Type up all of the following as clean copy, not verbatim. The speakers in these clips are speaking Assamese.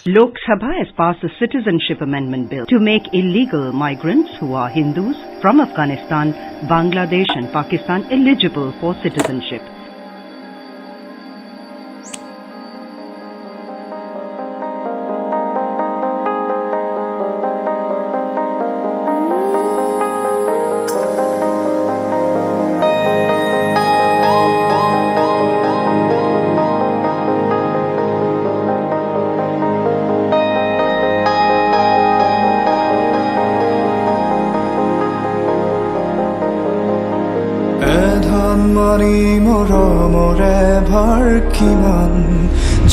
Lok Sabha has passed a Citizenship Amendment Bill to make illegal migrants who are Hindus from Afghanistan, Bangladesh and Pakistan eligible for citizenship. মনি মৰমৰে ভাৰ কিমান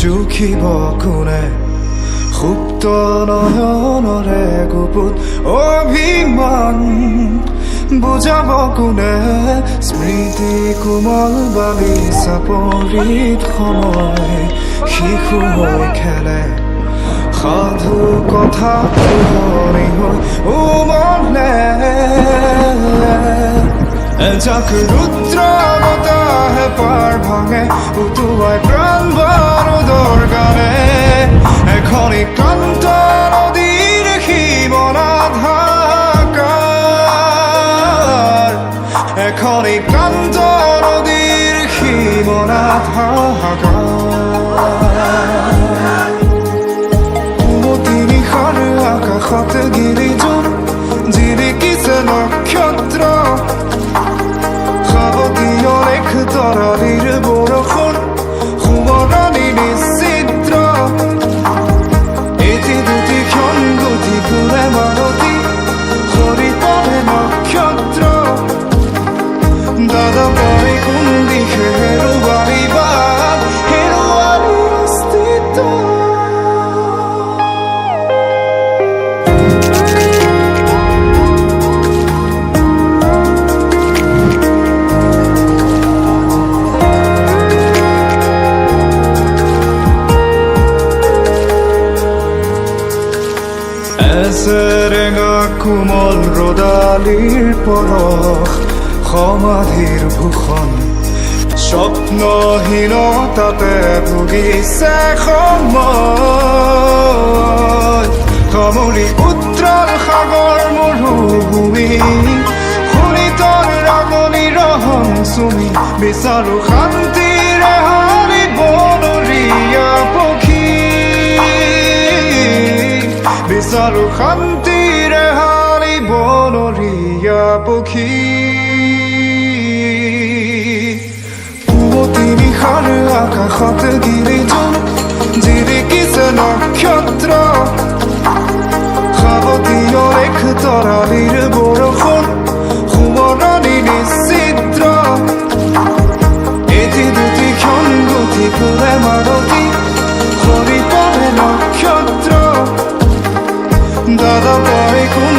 জুখিব কোনে সুপ্ত নয়নৰে গুপুত অভিমান বুজাব কোনে স্মৃতি কোমল বালি চাপৰিত সময় শিশু হৈ খেলে সাধু কথা শুনি হৈ উমলে যাক রুদ্র বতাহে পার ভাঙে উতুয়ায় প্রাণ বারুদর গানে এখনই ক্লান্ত নদীর সীমনা ঢাকার এখনই ক্লান্ত নদীর সীমনা ঢাকার কুমতি নিশাৰ আকাশত গিৰিজোৰ জিৰিকিছে নক্ষত্ৰ তৰালিৰ বৰষুণ সোঁৱৰণি নিশ্চিত্ৰ এটি দুটি ক্ষণ গতি ফুৰে মালতী সৰি পৰে নক্ষত্ৰ দাদা পাই কোন দিশে হেৰুৱালি বাট হেৰুৱালি অস্তিত্ব এছেৰেঙা কোমল ৰদালিৰ পৰশ সমাধিৰ ভূষণ স্বপ্নহীনতাতে ভুগিছে সময় কমলি উত্তল সাগৰ মৰুভূমি শুনিতৰ ৰাগনি ৰহং চুমি বিচাৰো শান্তিৰে হাৰি বনৰীয়া পক্ষী বিচাৰো শান্তিৰে হাৰি বনৰীয়া পক্ষী পুৱতি নিশাৰ আকাশত গিৰিজোৰ জিৰিকিছে নক্ষত্ৰ সাৱতীয় ৰেখ তৰালিৰ বৰষুণ সোঁৱৰণি নিশ্চিত্ৰ এটি দুটি ক্ষণ গতি ফুৰে মালতী সৰি পৰে নক্ষত্ৰ দাদা পাই কোন